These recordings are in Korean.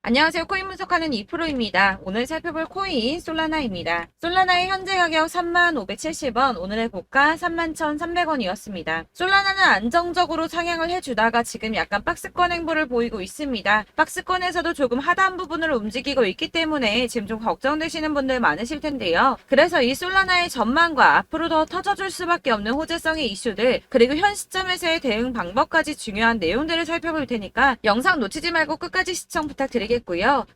안녕하세요. 코인 분석하는 2프로입니다. 오늘 살펴볼 코인 솔라나입니다. 솔라나의 현재 가격 35,570원, 오늘의 고가 31,300원이었습니다. 솔라나는 안정적으로 상향을 해주다가 지금 약간 박스권 행보를 보이고 있습니다. 박스권에서도 조금 하단 부분을 움직이고 있기 때문에 지금 좀 걱정되시는 분들 많으실 텐데요. 그래서 이 솔라나의 전망과 앞으로 더 터져줄 수밖에 없는 호재성의 이슈들, 그리고 현 시점에서의 대응 방법까지 중요한 내용들을 살펴볼 테니까 영상 놓치지 말고 끝까지 시청 부탁드리겠습니다.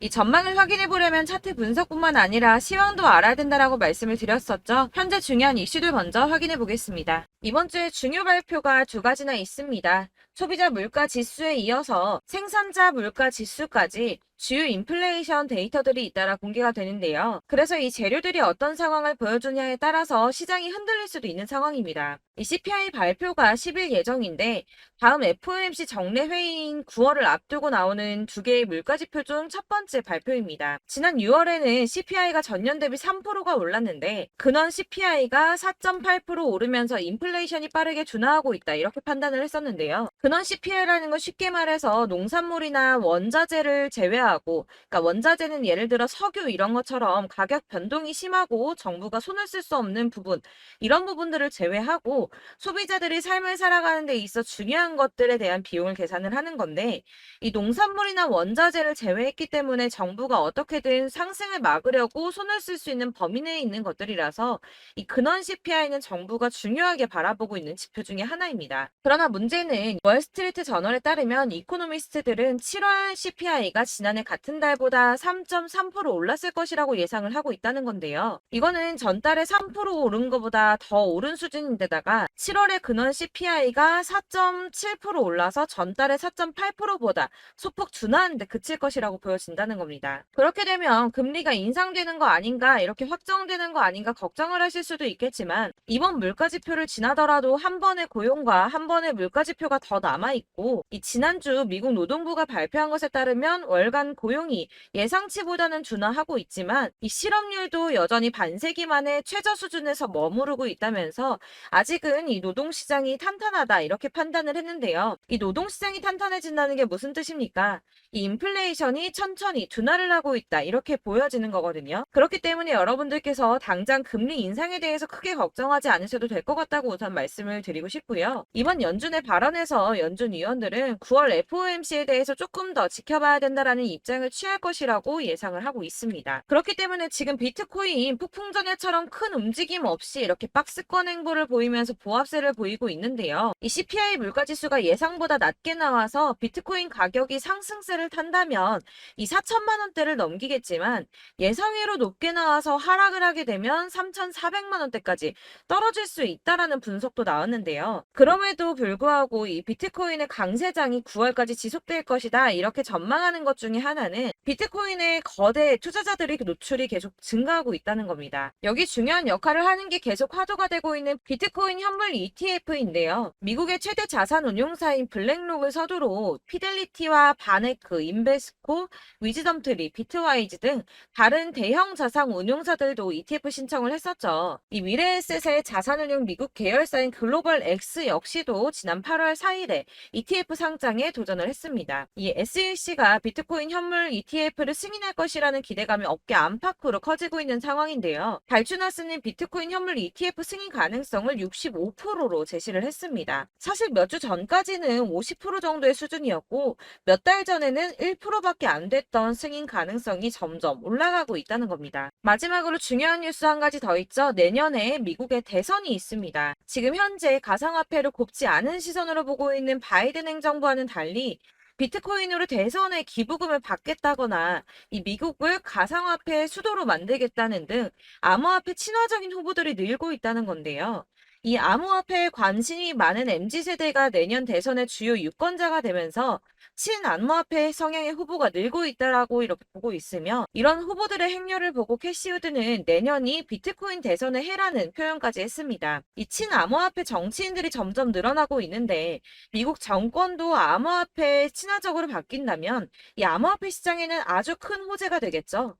이 전망을 확인해 보려면 차트 분석뿐만 아니라 시황도 알아야 된다라고 말씀을 드렸었죠. 현재 중요한 이슈들 먼저 확인해 보겠습니다. 이번 주에 중요 발표가 두 가지나 있습니다. 소비자 물가 지수에 이어서 생산자 물가 지수까지 주요 인플레이션 데이터들이 잇따라 공개가 되는데요. 그래서 이 재료들이 어떤 상황을 보여주냐에 따라서 시장이 흔들릴 수도 있는 상황입니다. 이 CPI 발표가 10일 예정인데 다음 FOMC 정례 회의인 9월을 앞두고 나오는 두 개의 물가 지표 중 첫 번째 발표입니다. 지난 6월에는 CPI가 전년 대비 3%가 올랐는데 근원 CPI가 4.8% 오르면서 인플레이션이 빠르게 둔화하고 있다 이렇게 판단을 했었는데요. 근원 CPI라는 건 쉽게 말해서 농산물이나 원자재를 제외하고, 그러니까 원자재는 예를 들어 석유 이런 것처럼 가격 변동이 심하고 정부가 손을 쓸 수 없는 부분, 이런 부분들을 제외하고 소비자들이 삶을 살아가는 데 있어 중요한 것들에 대한 비용을 계산을 하는 건데, 이 농산물이나 원자재를 제외했기 때문에 정부가 어떻게든 상승을 막으려고 손을 쓸 수 있는 범위 내에 있는 것들이라서 이 근원 CPI는 정부가 중요하게 바라보고 있는 지표 중에 하나입니다. 그러나 문제는 월스트리트 저널에 따르면 이코노미스트들은 7월 CPI가 지난해 같은 달보다 3.3% 올랐을 것이라고 예상을 하고 있다는 건데요. 이거는 전달에 3% 오른 것보다 더 오른 수준인데다가 7월의 근원 CPI가 4.7% 올라서 전달의 4.8%보다 소폭 둔화하는 데 그칠 것이라고 보여진다는 겁니다. 그렇게 되면 금리가 인상되는 거 아닌가, 이렇게 확정되는 거 아닌가 걱정을 하실 수도 있겠지만 이번 물가지표를 지나더라도 한 번의 고용과 한 번의 물가지표가 더 남아있고, 이 지난주 미국 노동부가 발표한 것에 따르면 월간 고용이 예상치보다는 둔화하고 있지만 이 실업률도 여전히 반세기 만에 최저 수준에서 머무르고 있다면서 아직은 이 노동시장이 탄탄하다 이렇게 판단을 했는데요. 이 노동시장이 탄탄해진다는 게 무슨 뜻입니까? 이 인플레이션이 천천히 둔화를 하고 있다 이렇게 보여지는 거거든요. 그렇기 때문에 여러분들께서 당장 금리 인상에 대해서 크게 걱정하지 않으셔도 될 것 같다고 우선 말씀을 드리고 싶고요. 이번 연준의 발언에서 연준 위원들은 9월 FOMC에 대해서 조금 더 지켜봐야 된다라는 입장을 취할 것이라고 예상을 하고 있습니다. 그렇기 때문에 지금 비트코인 폭풍 전야처럼 큰 움직임 없이 이렇게 박스권 행보를 보이면서 보합세를 보이고 있는데요. 이 CPI 물가지수가 예상보다 낮게 나와서 비트코인 가격이 상승세를 탄다면 이 4천만 원대를 넘기겠지만 예상외로 높게 나와서 하락을 하게 되면 3,400만 원대까지 떨어질 수 있다라는 분석도 나왔는데요. 그럼에도 불구하고 이 비트코인의 강세장이 9월까지 지속될 것이다 이렇게 전망하는 것 중에 하나는 비트코인의 거대 투자자들이 노출이 계속 증가하고 있다는 겁니다. 여기 중요한 역할을 하는 게 계속 화두가 되고 있는 비트코인 현물 ETF인데요. 미국의 최대 자산 운용사인 블랙록을 서두로 피델리티와 바네크, 인베스코, 위즈덤트리, 비트와이즈 등 다른 대형 자산 운용사들도 ETF 신청을 했었죠. 이 미래에셋의 자산운용 미국 계열사인 글로벌 X 역시도 지난 8월 4일에 ETF 상장에 도전을 했습니다. 이 SEC가 비트코인 현물 ETF를 승인할 것이라는 기대감이 업계 안팎으로 커지고 있는 상황인데요. 발주나스는 비트코인 현물 ETF 승인 가능성을 65%로 제시를 했습니다. 사실 몇 주 전까지는 50% 정도의 수준이었고 몇 달 전에는 1%밖에 안 됐던 승인 가능성이 점점 올라가고 있다는 겁니다. 마지막으로 중요한 뉴스 한 가지 더 있죠. 내년에 미국에 대선이 있습니다. 지금 현재 가상화폐를 곱지 않은 시선으로 보고 있는 바이든 행정부와는 달리 비트코인으로 대선에 기부금을 받겠다거나 이 미국을 가상화폐의 수도로 만들겠다는 등 암호화폐 친화적인 후보들이 늘고 있다는 건데요. 이 암호화폐에 관심이 많은 MZ세대가 내년 대선의 주요 유권자가 되면서 친암호화폐 성향의 후보가 늘고 있다라고 이렇게 보고 있으며, 이런 후보들의 행렬을 보고 캐시우드는 내년이 비트코인 대선의 해라는 표현까지 했습니다. 이 친암호화폐 정치인들이 점점 늘어나고 있는데 미국 정권도 암호화폐에 친화적으로 바뀐다면 이 암호화폐 시장에는 아주 큰 호재가 되겠죠.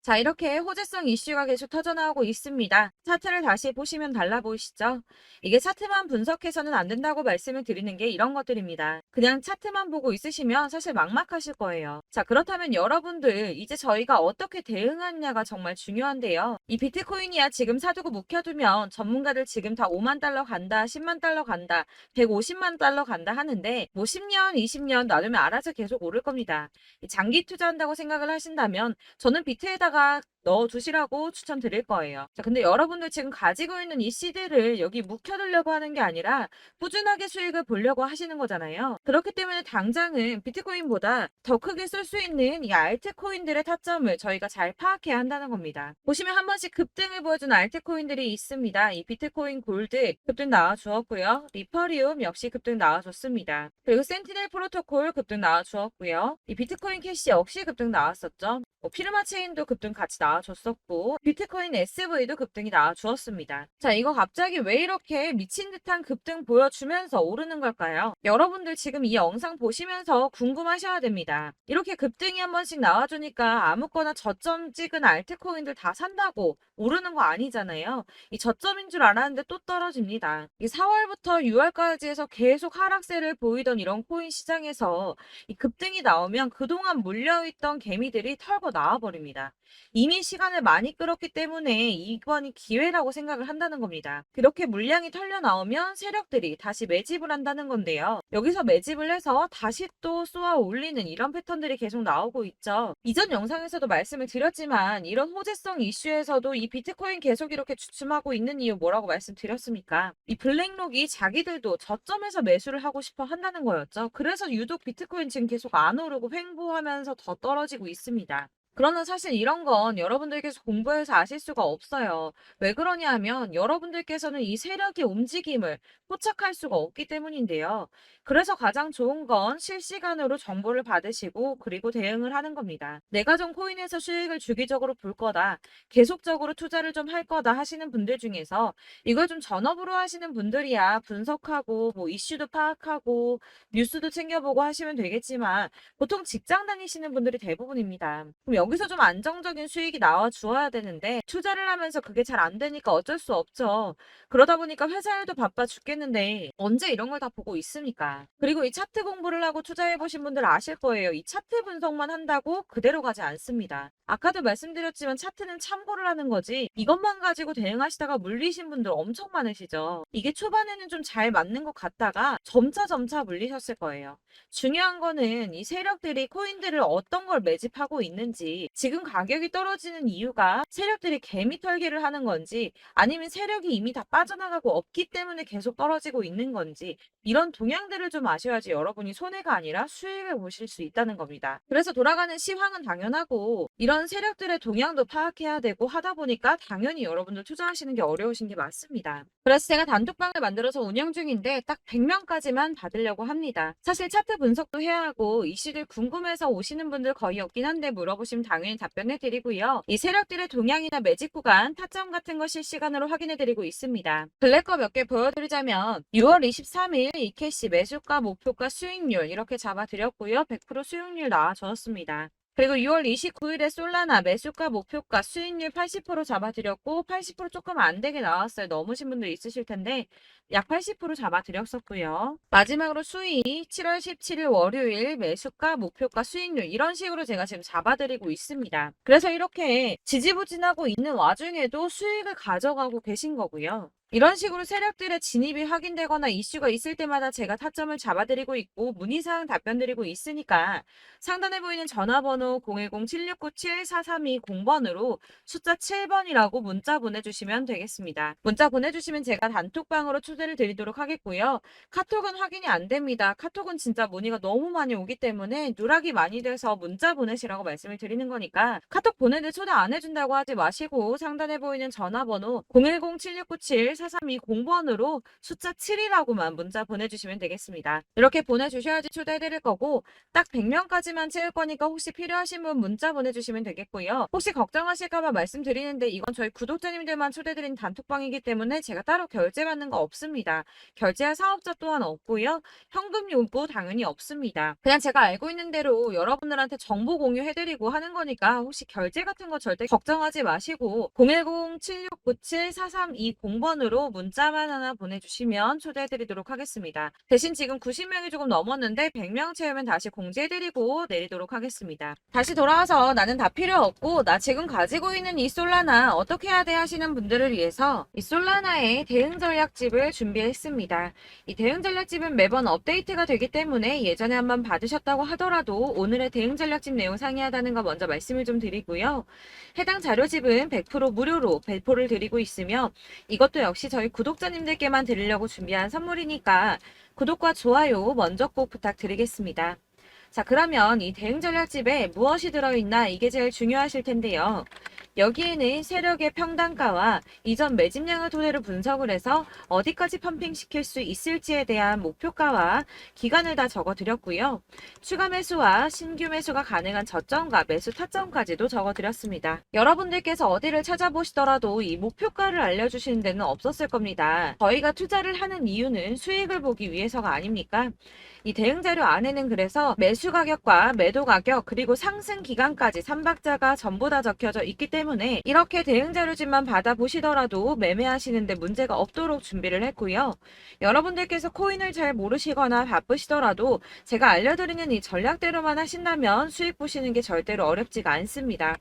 자, 이렇게 호재성 이슈가 계속 터져나오고 있습니다. 차트를 다시 보시면 달라 보이시죠? 이게 차트만 분석해서는 안 된다고 말씀을 드리는 게 이런 것들입니다. 그냥 차트만 보고 있으시면 사실 막막하실 거예요. 자, 그렇다면 여러분들 이제 저희가 어떻게 대응하느냐가 정말 중요한데요. 이 비트코인이야 지금 사두고 묵혀두면 전문가들 지금 다 5만 달러 간다, 10만 달러 간다, 150만 달러 간다 하는데 뭐 10년, 20년 놔두면 알아서 계속 오를 겁니다. 장기 투자한다고 생각을 하신다면 저는 비트에다가 넣어두시라고 추천드릴 거예요. 자, 근데 여러분들 지금 가지고 있는 이 CD를 여기 묵혀두려고 하는 게 아니라 꾸준하게 수익을 보려고 하시는 거잖아요. 그렇기 때문에 당장은 비트코인보다 더 크게 쓸 수 있는 이 알트코인들의 타점을 저희가 잘 파악해야 한다는 겁니다. 보시면 한 번씩 급등을 보여준 알트코인들이 있습니다. 이 비트코인 골드 급등 나와주었고요. 리퍼리움 역시 급등 나와줬습니다. 그리고 센티넬 프로토콜 급등 나와주었고요. 이 비트코인 캐시 역시 급등 나왔었죠. 피르마 체인도 급등 같이 나와줬었고 비트코인 SV도 급등이 나와주었습니다. 자, 이거 갑자기 왜 이렇게 미친 듯한 급등 보여주면서 오르는 걸까요? 여러분들 지금 이 영상 보시면서 궁금하셔야 됩니다. 이렇게 급등이 한 번씩 나와주니까 아무거나 저점 찍은 알트코인들 다 산다고 오르는 거 아니잖아요. 이 저점인 줄 알았는데 또 떨어집니다. 이 4월부터 6월까지 해서 계속 하락세를 보이던 이런 코인 시장에서 이 급등이 나오면 그동안 물려있던 개미들이 털고 나와버립니다. 이미 시간을 많이 끌었기 때문에 이번이 기회라고 생각을 한다는 겁니다. 그렇게 물량이 털려 나오면 세력들이 다시 매집을 한다는 건데요. 여기서 매집을 해서 다시 또 쏘아 올리는 이런 패턴들이 계속 나오고 있죠. 이전 영상에서도 말씀을 드렸지만 이런 호재성 이슈에서도 이 비트코인 계속 이렇게 주춤하고 있는 이유 뭐라고 말씀드렸습니까? 이 블랙록이 자기들도 저점에서 매수를 하고 싶어 한다는 거였죠. 그래서 유독 비트코인 지금 계속 안 오르고 횡보하면서 더 떨어지고 있습니다. 그러나 사실 이런 건 여러분들께서 공부해서 아실 수가 없어요. 왜 그러냐 하면 여러분들께서는 이 세력의 움직임을 포착할 수가 없기 때문인데요. 그래서 가장 좋은 건 실시간으로 정보를 받으시고 그리고 대응을 하는 겁니다. 내가 좀 코인에서 수익을 주기적으로 볼 거다. 계속적으로 투자를 좀 할 거다 하시는 분들 중에서 이걸 좀 전업으로 하시는 분들이야 분석하고 뭐 이슈도 파악하고 뉴스도 챙겨보고 하시면 되겠지만 보통 직장 다니시는 분들이 대부분입니다. 그럼 여기서 좀 안정적인 수익이 나와 주어야 되는데 투자를 하면서 그게 잘 안 되니까 어쩔 수 없죠. 그러다 보니까 회사 일도 바빠 죽겠는데 언제 이런 걸 다 보고 있습니까? 그리고 이 차트 공부를 하고 투자해 보신 분들 아실 거예요. 이 차트 분석만 한다고 그대로 가지 않습니다. 아까도 말씀드렸지만 차트는 참고를 하는 거지 이것만 가지고 대응하시다가 물리신 분들 엄청 많으시죠. 이게 초반에는 좀 잘 맞는 것 같다가 점차 물리셨을 거예요. 중요한 거는 이 세력들이 코인들을 어떤 걸 매집하고 있는지 지금 가격이 떨어지는 이유가 세력들이 개미 털기를 하는 건지 아니면 세력이 이미 다 빠져나가고 없기 때문에 계속 떨어지고 있는 건지 이런 동향들을 좀 아셔야지 여러분이 손해가 아니라 수익을 보실 수 있다는 겁니다. 그래서 돌아가는 시황은 당연하고 이런 세력들의 동향도 파악해야 되고 하다 보니까 당연히 여러분들 투자하시는 게 어려우신 게 맞습니다. 그래서 제가 단톡방을 만들어서 운영 중인데 딱 100명까지만 받으려고 합니다. 사실 차트 분석도 해야 하고 이슈들 궁금해서 오시는 분들 거의 없긴 한데 물어보시면 당연히 답변해 드리고요. 이 세력들의 동향이나 매직 구간, 타점 같은 거 실시간으로 확인해 드리고 있습니다. 블랙거 몇 개 보여드리자면 6월 23일 이캐시 매수가, 목표가, 수익률 이렇게 잡아드렸고요. 100% 수익률 나와줬습니다. 그리고 6월 29일에 솔라나 매수가, 목표가, 수익률 80% 잡아드렸고 80% 조금 안 되게 나왔어요. 넘으신 분들 있으실 텐데 약 80% 잡아드렸었고요. 마지막으로 수익 7월 17일 월요일 매수가, 목표가, 수익률 이런 식으로 제가 지금 잡아드리고 있습니다. 그래서 이렇게 지지부진하고 있는 와중에도 수익을 가져가고 계신 거고요. 이런 식으로 세력들의 진입이 확인되거나 이슈가 있을 때마다 제가 타점을 잡아드리고 있고 문의사항 답변드리고 있으니까 상단에 보이는 전화번호 010-7697-4320번으로 숫자 7번이라고 문자 보내주시면 되겠습니다. 문자 보내주시면 제가 단톡방으로 초대를 드리도록 하겠고요. 카톡은 확인이 안 됩니다. 카톡은 진짜 문의가 너무 많이 오기 때문에 누락이 많이 돼서 문자 보내시라고 말씀을 드리는 거니까 카톡 보내는데 초대 안 해준다고 하지 마시고 상단에 보이는 전화번호 010-7697 432-0번으로 숫자 7이라고만 문자 보내주시면 되겠습니다. 이렇게 보내주셔야지 초대해드릴 거고 딱 100명까지만 채울 거니까 혹시 필요하신 분 문자 보내주시면 되겠고요. 혹시 걱정하실까봐 말씀드리는데 이건 저희 구독자님들만 초대드린 단톡방이기 때문에 제가 따로 결제받는 거 없습니다. 결제할 사업자 또한 없고요. 현금 요구 당연히 없습니다. 그냥 제가 알고 있는 대로 여러분들한테 정보 공유해드리고 하는 거니까 혹시 결제 같은 거 절대 걱정하지 마시고 010-7697-4320번으로 문자만 하나 보내주시면 초대해드리도록 하겠습니다. 대신 지금 90명이 조금 넘었는데 100명 채우면 다시 공지해드리고 내리도록 하겠습니다. 다시 돌아와서 나는 다 필요 없고 나 지금 가지고 있는 이 솔라나 어떻게 해야 돼 하시는 분들을 위해서 이 솔라나의 대응 전략집을 준비했습니다. 이 대응 전략집은 매번 업데이트가 되기 때문에 예전에 한번 받으셨다고 하더라도 오늘의 대응 전략집 내용 상이하다는 거 먼저 말씀을 좀 드리고요. 해당 자료집은 100% 무료로 배포를 드리고 있으며 이것도 역시 저희 구독자님들께만 드리려고 준비한 선물이니까 구독과 좋아요 먼저 꼭 부탁드리겠습니다. 자, 그러면 이 대응 전략집에 무엇이 들어있나 이게 제일 중요하실 텐데요. 여기에는 세력의 평단가와 이전 매집량을 토대로 분석을 해서 어디까지 펌핑시킬 수 있을지에 대한 목표가와 기간을 다 적어드렸고요. 추가 매수와 신규 매수가 가능한 저점과 매수 타점까지도 적어드렸습니다. 여러분들께서 어디를 찾아보시더라도 이 목표가를 알려주시는 데는 없었을 겁니다. 저희가 투자를 하는 이유는 수익을 보기 위해서가 아닙니까? 이 대응 자료 안에는 그래서 매수 가격과 매도 가격 그리고 상승 기간까지 3박자가 전부 다 적혀져 있기 때문에 이렇게 대응 자료집만 받아보시더라도 매매하시는데 문제가 없도록 준비를 했고요. 여러분들께서 코인을 잘 모르시거나 바쁘시더라도 제가 알려드리는 이 전략대로만 하신다면 수익 보시는 게 절대로 어렵지가 않습니다.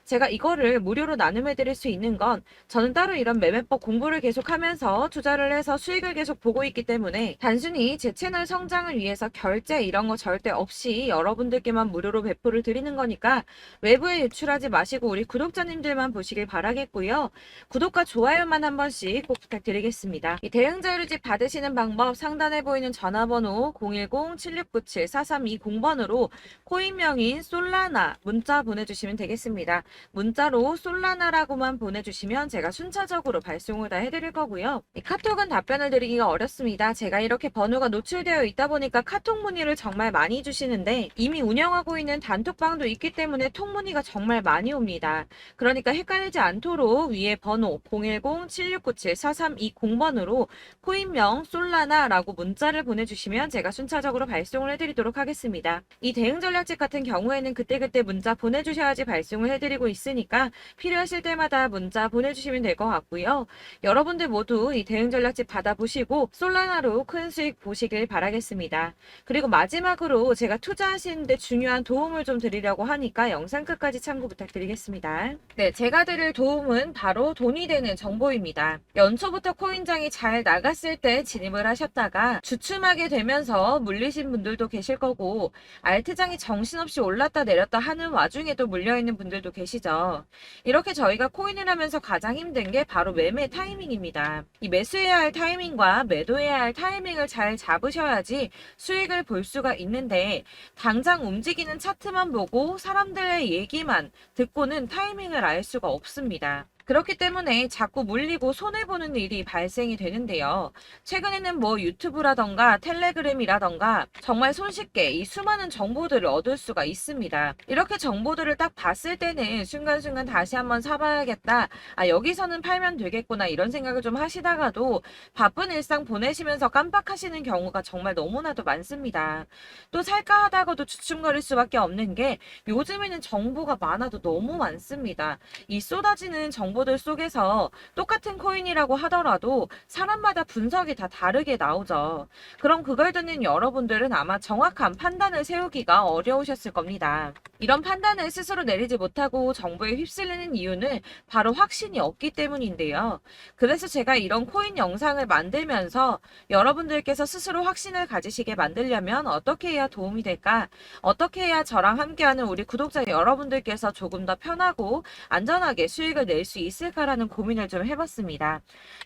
제가 이거를 무료로 나눔해 드릴 수 있는 건 저는 따로 이런 매매법 공부를 계속하면서 투자를 해서 수익을 계속 보고 있기 때문에 단순히 제 채널 성장을 위해서 결제 이런 거 절대 없이 여러분들께만 무료로 배포를 드리는 거니까 외부에 유출하지 마시고 우리 구독자님들만 보시길 바라겠고요. 구독과 좋아요만 한 번씩 꼭 부탁드리겠습니다. 이 대응 자료집 받으시는 방법 상단에 보이는 전화번호 010-7697-4320번으로 코인명인 솔라나 문자 보내주시면 되겠습니다. 문자로 솔라나라고만 보내주시면 제가 순차적으로 발송을 다 해드릴 거고요. 이 카톡은 답변을 드리기가 어렵습니다. 제가 이렇게 번호가 노출되어 있다 보니까 카톡 문의를 정말 많이 주시는데 이미 운영하고 있는 단톡방도 있기 때문에 통 문의가 정말 많이 옵니다. 그러니까 헷갈리지 않도록 위에 번호 010-7697-4320번으로 코인명 솔라나라고 문자를 보내주시면 제가 순차적으로 발송을 해드리도록 하겠습니다. 이 대응 전략집 같은 경우에는 그때그때 문자 보내주셔야지 발송을 해드리고 있으니까 필요하실 때마다 문자 보내주시면 될 것 같고요. 여러분들 모두 이 대응 전략집 받아보시고 솔라나로 큰 수익 보시길 바라겠습니다. 그리고 마지막으로 제가 투자하시는데 중요한 도움을 좀 드리려고 하니까 영상 끝까지 참고 부탁드리겠습니다. 네, 제가 드릴 도움은 바로 돈이 되는 정보입니다. 연초부터 코인장이 잘 나갔을 때 진입을 하셨다가 주춤하게 되면서 물리신 분들도 계실 거고 알트장이 정신없이 올랐다 내렸다 하는 와중에도 물려있는 분들도 계시죠. 이렇게 저희가 코인을 하면서 가장 힘든 게 바로 매매 타이밍입니다. 이 매수해야 할 타이밍과 매도해야 할 타이밍을 잘 잡으셔야지 수익을 볼 수가 있는데 당장 움직이는 차트만 보고 사람들의 얘기만 듣고는 타이밍을 알 수가 없습니다. 그렇기 때문에 자꾸 물리고 손해보는 일이 발생이 되는데요. 최근에는 뭐 유튜브라던가 텔레그램이라던가 정말 손쉽게 이 수많은 정보들을 얻을 수가 있습니다. 이렇게 정보들을 딱 봤을 때는 순간순간 다시 한번 사봐야겠다. 아, 여기서는 팔면 되겠구나 이런 생각을 좀 하시다가도 바쁜 일상 보내시면서 깜빡하시는 경우가 정말 너무나도 많습니다. 또 살까 하다가도 주춤거릴 수밖에 없는 게 요즘에는 정보가 많아도 너무 많습니다. 이 쏟아지는 정보들 속에서 똑같은 코인이라고 하더라도 사람마다 분석이 다 다르게 나오죠. 그럼 그걸 듣는 여러분들은 아마 정확한 판단을 세우기가 어려우셨을 겁니다. 이런 판단을 스스로 내리지 못하고 정보에 휩쓸리는 이유는 바로 확신이 없기 때문인데요. 그래서 제가 이런 코인 영상을 만들면서 여러분들께서 스스로 확신을 가지시게 만들려면 어떻게 해야 도움이 될까? 어떻게 해야 저랑 함께하는 우리 구독자 여러분들께서 조금 더 편하고 안전하게 수익을 낼 수 있을까라는 고민을 좀 해봤습니다.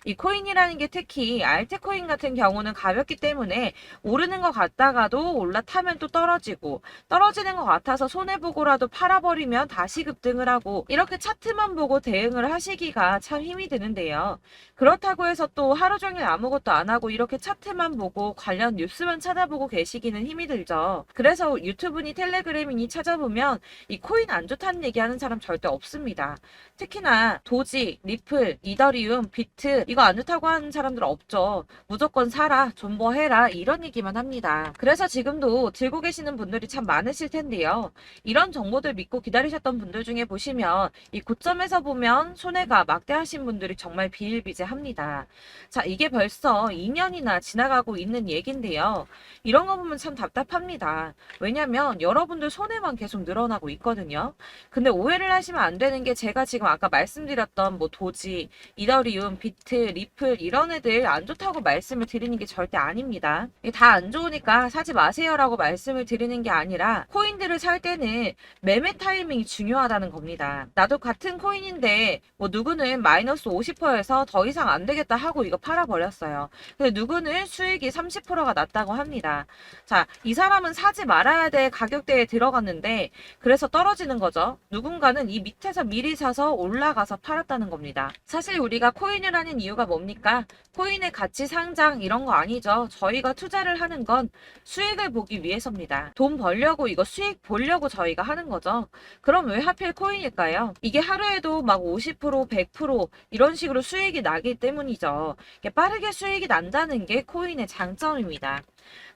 이 코인이라는 게 특히 알트코인 같은 경우는 가볍기 때문에 오르는 것 같다가도 올라타면 또 떨어지고, 떨어지는 것 같아서 손해보고라도 팔아버리면 다시 급등을 하고, 이렇게 차트만 보고 대응을 하시기가 참 힘이 드는데요. 그렇다고 해서 또 하루 종일 아무것도 안 하고 이렇게 차트만 보고 관련 뉴스만 찾아보고 계시기는 힘이 들죠. 그래서 유튜브니 텔레그램이니 찾아보면 이 코인 안 좋다는 얘기하는 사람 절대 없습니다. 특히나 도지, 리플, 이더리움, 비트 이거 안 좋다고 하는 사람들 없죠. 무조건 사라, 존버해라 이런 얘기만 합니다. 그래서 지금도 들고 계시는 분들이 참 많으실 텐데요. 이런 정보들 믿고 기다리셨던 분들 중에 보시면 이 고점에서 보면 손해가 막대하신 분들이 정말 비일비재합니다. 자, 이게 벌써 2년이나 지나가고 있는 얘긴데요. 이런 거 보면 참 답답합니다. 왜냐면 여러분들 손해만 계속 늘어나고 있거든요. 근데 오해를 하시면 안 되는 게 제가 지금 아까 말씀드렸던 뭐 도지, 이더리움, 비트, 리플 이런 애들 안 좋다고 말씀을 드리는 게 절대 아닙니다. 다 안 좋으니까 사지 마세요라고 말씀을 드리는 게 아니라 코인들을 살 때는 매매 타이밍이 중요하다는 겁니다. 나도 같은 코인인데 뭐 누구는 마이너스 50%에서 더 이상 안 되겠다 하고 이거 팔아버렸어요. 근데 누구는 수익이 30%가 났다고 합니다. 자, 이 사람은 사지 말아야 될 가격대에 들어갔는데 그래서 떨어지는 거죠. 누군가는 이 밑에서 미리 사서 올라가서 팔았다는 겁니다. 사실 우리가 코인을 하는 이유가 뭡니까? 코인의 가치 상장 이런 거 아니죠. 저희가 투자를 하는 건 수익을 보기 위해서입니다. 돈 벌려고 이거 수익 보려고 저희가 하는 거죠. 그럼 왜 하필 코인일까요? 이게 하루에도 막 50%, 100% 이런 식으로 수익이 나기 때문이죠. 빠르게 수익이 난다는 게 코인의 장점입니다.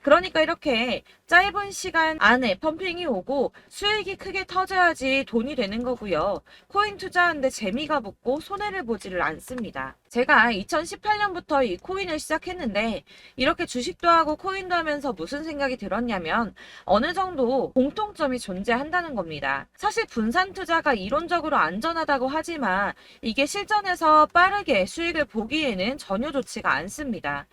그러니까 이렇게 짧은 시간 안에 펌핑이 오고 수익이 크게 터져야지 돈이 되는 거고요. 코인 투자하는데 재미가 붙고 손해를 보지를 않습니다. 제가 2018년부터 이 코인을 시작했는데 이렇게 주식도 하고 코인도 하면서 무슨 생각이 들었냐면 어느 정도 공통점이 존재한다는 겁니다. 사실 분산 투자가 이론적으로 안전하다고 하지만 이게 실전에서 빠르게 수익을 보기에는 전혀 좋지가 않습니다.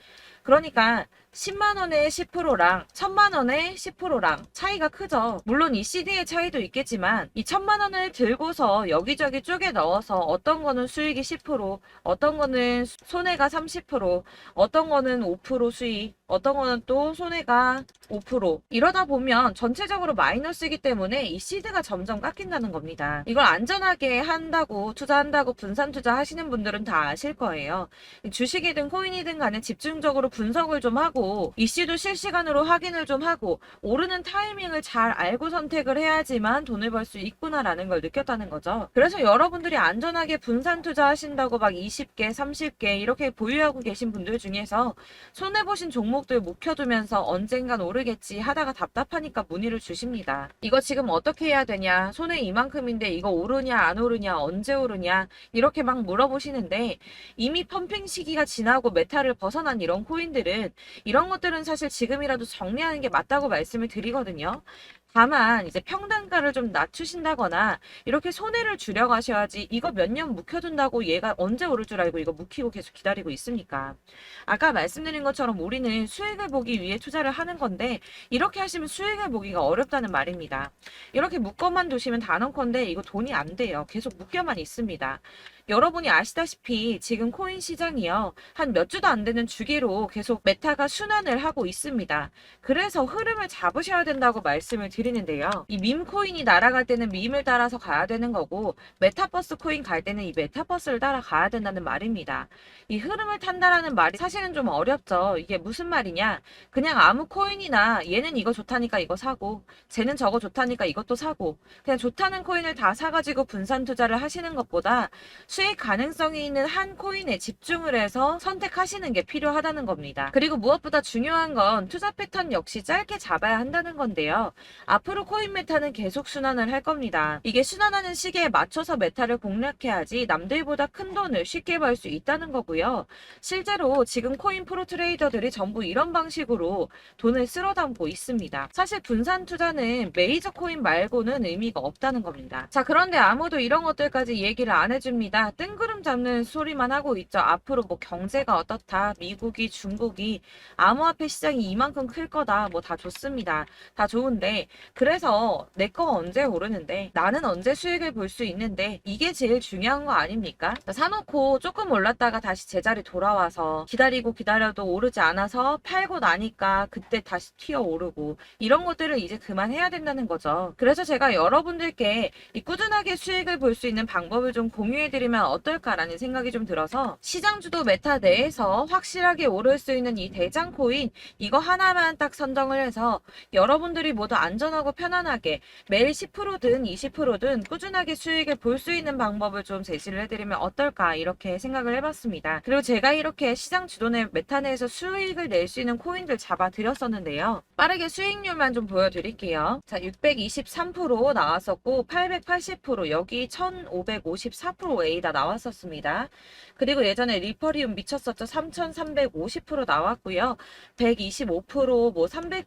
그러니까 10만 원의 10%랑 1000만 원의 10%랑 차이가 크죠. 물론 이 CD의 차이도 있겠지만 이 1000만 원을 들고서 여기저기 쪼개 넣어서 어떤 거는 수익이 10%, 어떤 거는 손해가 30%, 어떤 거는 5% 수익, 어떤 거는 또 손해가 5%. 이러다 보면 전체적으로 마이너스이기 때문에 이 시드가 점점 깎인다는 겁니다. 이걸 안전하게 한다고 투자한다고 분산 투자하시는 분들은 다 아실 거예요. 주식이든 코인이든 간에 집중적으로 분석을 좀 하고 이슈도 실시간으로 확인을 좀 하고 오르는 타이밍을 잘 알고 선택을 해야지만 돈을 벌 수 있구나라는 걸 느꼈다는 거죠. 그래서 여러분들이 안전하게 분산 투자하신다고 막 20개, 30개 이렇게 보유하고 계신 분들 중에서 손해보신 종목들 묵혀두면서 언젠간 오르겠지 하다가 답답하니까 문의를 주십니다. 이거 지금 어떻게 해야 되냐? 손해 이만큼인데 이거 오르냐 안 오르냐 언제 오르냐 이렇게 막 물어보시는데 이미 펌핑 시기가 지나고 메타를 벗어난 이런 코인들은 이런 것들은 사실 지금이라도 정리하는 게 맞다고 말씀을 드리거든요. 다만 이제 평단가를 좀 낮추신다거나 이렇게 손해를 줄여가셔야지 이거 몇 년 묵혀둔다고 얘가 언제 오를 줄 알고 이거 묵히고 계속 기다리고 있습니까? 아까 말씀드린 것처럼 우리는 수익을 보기 위해 투자를 하는 건데 이렇게 하시면 수익을 보기가 어렵다는 말입니다. 이렇게 묶어만 두시면 단언컨대 이거 돈이 안 돼요. 계속 묶여만 있습니다. 여러분이 아시다시피 지금 코인 시장이요. 한 몇 주도 안 되는 주기로 계속 메타가 순환을 하고 있습니다. 그래서 흐름을 잡으셔야 된다고 말씀을 드리는데요. 이 밈 코인이 날아갈 때는 밈을 따라서 가야 되는 거고 메타버스 코인 갈 때는 이 메타버스를 따라가야 된다는 말입니다. 이 흐름을 탄다라는 말이 사실은 좀 어렵죠. 이게 무슨 말이냐? 그냥 아무 코인이나 얘는 이거 좋다니까 이거 사고 쟤는 저거 좋다니까 이것도 사고 그냥 좋다는 코인을 다 사가지고 분산 투자를 하시는 것보다 수익 가능성이 있는 한 코인에 집중을 해서 선택하시는 게 필요하다는 겁니다. 그리고 무엇보다 중요한 건 투자 패턴 역시 짧게 잡아야 한다는 건데요. 앞으로 코인 메타는 계속 순환을 할 겁니다. 이게 순환하는 시기에 맞춰서 메타를 공략해야지 남들보다 큰 돈을 쉽게 벌 수 있다는 거고요. 실제로 지금 코인 프로 트레이더들이 전부 이런 방식으로 돈을 쓸어 담고 있습니다. 사실 분산 투자는 메이저 코인 말고는 의미가 없다는 겁니다. 자, 그런데 아무도 이런 것들까지 얘기를 안 해줍니다. 뜬구름 잡는 소리만 하고 있죠. 앞으로 뭐 경제가 어떻다, 미국이, 중국이, 암호화폐 시장이 이만큼 클 거다, 뭐 다 좋습니다. 다 좋은데 그래서 내 거 언제 오르는데 나는 언제 수익을 볼 수 있는데 이게 제일 중요한 거 아닙니까? 사놓고 조금 올랐다가 다시 제자리 돌아와서 기다리고 기다려도 오르지 않아서 팔고 나니까 그때 다시 튀어 오르고 이런 것들을 이제 그만해야 된다는 거죠. 그래서 제가 여러분들께 이 꾸준하게 수익을 볼 수 있는 방법을 좀 공유해드리면 어떨까라는 생각이 좀 들어서 시장주도 메타 내에서 확실하게 오를 수 있는 이 대장 코인 이거 하나만 딱 선정을 해서 여러분들이 모두 안전하고 편안하게 매일 10%든 20%든 꾸준하게 수익을 볼 수 있는 방법을 좀 제시를 해드리면 어떨까 이렇게 생각을 해봤습니다. 그리고 제가 이렇게 시장 주도내 메타 내에서 수익을 낼 수 있는 코인들 잡아드렸었는데요. 빠르게 수익률만 좀 보여드릴게요. 자, 623% 나왔었고 880% 여기 1554% A다 나왔었습니다. 그리고 예전에 리퍼리움 미쳤었죠. 3350% 나왔고요. 125%, 뭐 300%,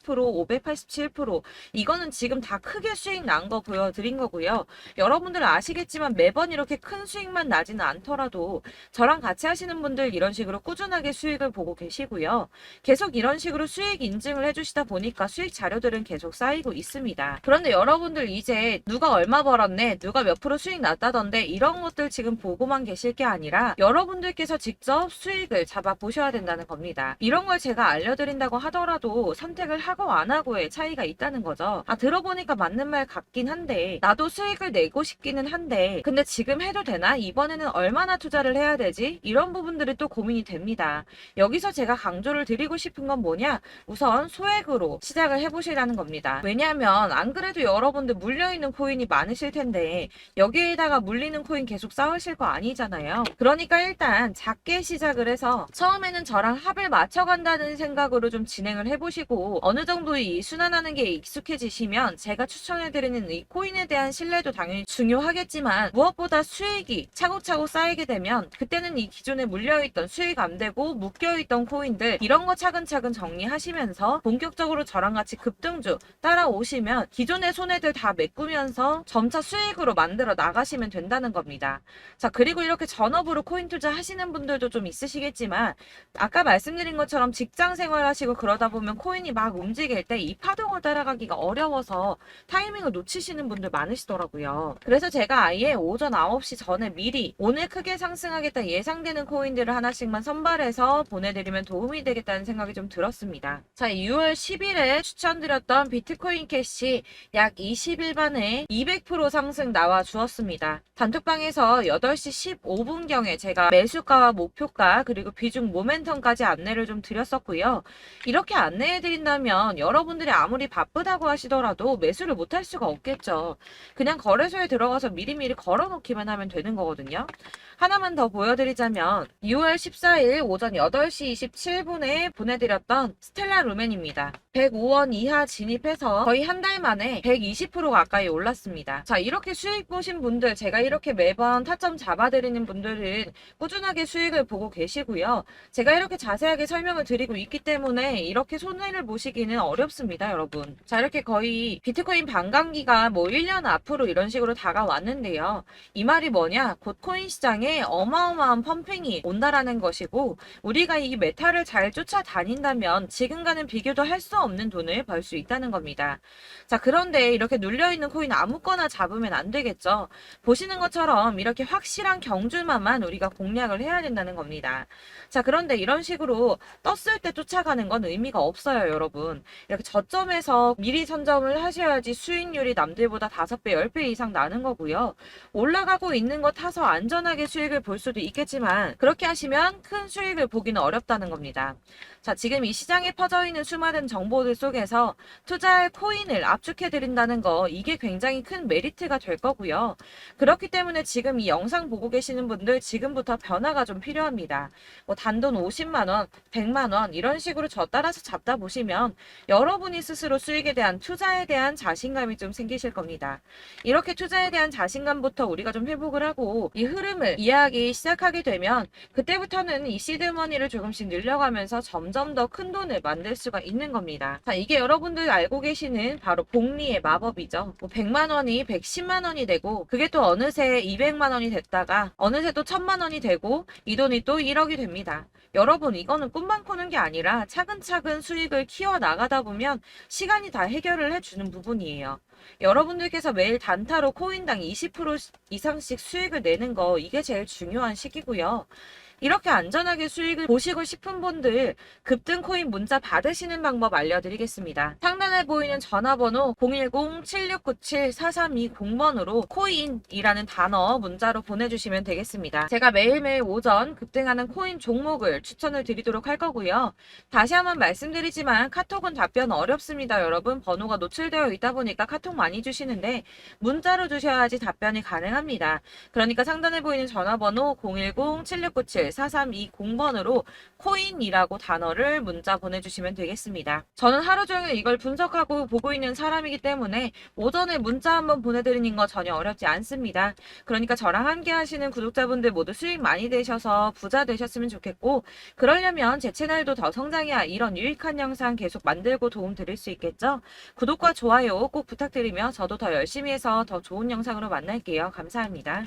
587% 이거는 지금 다 크게 수익 난 거 보여드린 거고요. 여러분들 아시겠지만 매번 이렇게 큰 수익만 나지는 않더라도 저랑 같이 하시는 분들 이런 식으로 꾸준하게 수익을 보고 계시고요. 계속 이런 식으로 수익 인증을 해주시다 보니까 수익 자료들은 계속 쌓이고 있습니다. 그런데 여러분들 이제 누가 얼마 벌었네, 누가 몇 프로 수익 났다던데 이런 것들 지금 보고만 계실 게 아니라 여러분들께서 직접 수익을 잡아 보셔야 된다는 겁니다. 이런 걸 제가 알려드린다고 하더라도 선택을 하고 안 하고의 차이가 있다는 거죠. 들어보니까 맞는 말 같긴 한데 나도 수익을 내고 싶기는 한데 근데 지금 해도 되나? 이번에는 얼마나 투자를 해야 되지? 이런 부분들이 또 고민이 됩니다. 여기서 제가 강조를 드리고 싶은 건 뭐냐? 우선 소액으로 시작을 해보시라는 겁니다. 왜냐하면 안 그래도 여러분들 물려있는 코인이 많으실 텐데 여기에다가 물리는 코인 계속 쌓으실 거 아니잖아요. 그러니까 일단 작게 시작을 해서 처음에는 저랑 합을 맞춰간다는 생각으로 좀 진행을 해보시고 어느 정도 이 순환하는 게 익숙해지시면 제가 추천해드리는 이 코인에 대한 신뢰도 당연히 중요하겠지만 무엇보다 수익이 차곡차곡 쌓이게 되면 그때는 이 기존에 물려있던 수익 안 되고 묶여있던 코인들 이런 거 차근차근 정리하시면서 본격적으로 저랑 같이 급등주 따라오시면 기존의 손해들 다 메꾸면서 점차 수익으로 만들어 나가시면 된다는 겁니다. 자, 그리고 이렇게 전업으로 코인 투자 하시는 분들도 좀 있으시겠지만 아까 말씀드린 것처럼 직장 생활하시고 그러다 보면 코인이 막 움직일 때 이 파동을 따라가기가 어려워서 타이밍을 놓치시는 분들 많으시더라고요. 그래서 제가 아예 오전 9시 전에 미리 오늘 크게 상승하겠다 예상되는 코인들을 하나씩만 선발해서 보내드리면 도움이 되겠다는 생각이 좀 들었습니다. 자, 6월 10일에 추천드렸던 비트코인 캐시 약 20일 만에 200% 상승 나와 주었습니다. 단톡방에서 8시 15분경에 제가 매수가와 목표가 그리고 비중 모멘텀까지 안내를 좀 드렸었고요. 이렇게 안내해드린다면 여러분들이 아무리 바쁘다고 하시더라도 매수를 못할 수가 없겠죠. 그냥 거래소에 들어가서 미리미리 걸어놓기만 하면 되는 거거든요. 하나만 더 보여드리자면 6월 14일 오전 8시 27분에 보내드렸던 스텔라 루멘입니다. 105원 이하 진입해서 거의 한 달 만에 120% 가까이 올랐습니다. 자, 이렇게 수익 보신 분들 제가 이렇게 매번 타점 잡아드리는 분들은 꾸준하게 수익을 보고 계시고요. 제가 이렇게 자세하게 설명을 드리고 있기 때문에 이렇게 손해를 보시기는 어렵습니다, 여러분. 자, 이렇게 거의 비트코인 반감기가 뭐 1년 앞으로 이런 식으로 다가왔는데요. 이 말이 뭐냐? 곧 코인 시장에 어마어마한 펌핑이 온다라는 것이고 우리가 이 메타를 잘 쫓아다닌다면 지금과는 비교도 할 수 없는 돈을 벌 수 있다는 겁니다. 자, 그런데 이렇게 눌려있는 코인 아무거나 잡으면 안 되겠죠. 보시는 것처럼 이렇게 확실한 경주만만 우리가 공략을 해야 된다는 겁니다. 자, 그런데 이런 식으로 떴을 때 쫓아가는 건 의미가 없어요, 여러분. 이렇게 저점에서 미리 선점을 하셔야지 수익률이 남들보다 5배, 10배 이상 나는 거고요. 올라가고 있는 거 타서 안전하게 수익을 볼 수도 있겠지만 그렇게 하시면 큰 수익을 보기는 어렵다는 겁니다. 자, 지금 이 시장에 퍼져 있는 수많은 정보들 속에서 투자할 코인을 압축해드린다는 거 이게 굉장히 큰 메리트가 될 거고요. 그렇기 때문에 지금 이 영상 보고 계시는 분들 지금부터 변화가 좀 필요합니다. 뭐 단돈 50만원, 100만원 이런 식으로 저 따라서 잡다 보시면 여러분이 스스로 수익에 대한 투자에 대한 자신감이 좀 생기실 겁니다. 이렇게 투자에 대한 자신감부터 우리가 좀 회복을 하고 이 흐름을 이해하기 시작하게 되면 그때부터는 이 시드머니를 조금씩 늘려가면서 점점 더 큰 돈을 만들 수가 있는 겁니다. 자, 이게 여러분들 알고 계시는 바로 복리의 마법이죠. 뭐 100만원이 110만원이 되고 그게 또 어느새 200만원이 됐다가 어느새 또 1000만원이 되고 이 돈이 또 1억이 됩니다. 여러분 이거는 꿈만 꾸는 게 아니라 차근차근 수익을 키워 나가다 보면 시간이 다 해결을 해결을 해주는 부분이에요. 여러분들께서 매일 단타로 코인당 20% 이상씩 수익을 내는 거 이게 제일 중요한 시기고요. 이렇게 안전하게 수익을 보시고 싶은 분들 급등 코인 문자 받으시는 방법 알려드리겠습니다. 상단에 보이는 전화번호 010-7697-4320번으로 코인이라는 단어 문자로 보내주시면 되겠습니다. 제가 매일매일 오전 급등하는 코인 종목을 추천을 드리도록 할 거고요. 다시 한번 말씀드리지만 카톡은 답변 어렵습니다. 여러분 번호가 노출되어 있다 보니까 카톡 많이 주시는데 문자로 주셔야지 답변이 가능합니다. 그러니까 상단에 보이는 전화번호 010-7697-4320번으로 코인이라고 단어를 문자 보내주시면 되겠습니다. 저는 하루 종일 이걸 분석하고 보고 있는 사람이기 때문에 오전에 문자 한번 보내드리는 거 전혀 어렵지 않습니다. 그러니까 저랑 함께 하시는 구독자분들 모두 수익 많이 되셔서 부자 되셨으면 좋겠고, 그러려면 제 채널도 더 성장해야 이런 유익한 영상 계속 만들고 도움 드릴 수 있겠죠? 구독과 좋아요 꼭 부탁드리며 저도 더 열심히 해서 더 좋은 영상으로 만날게요. 감사합니다.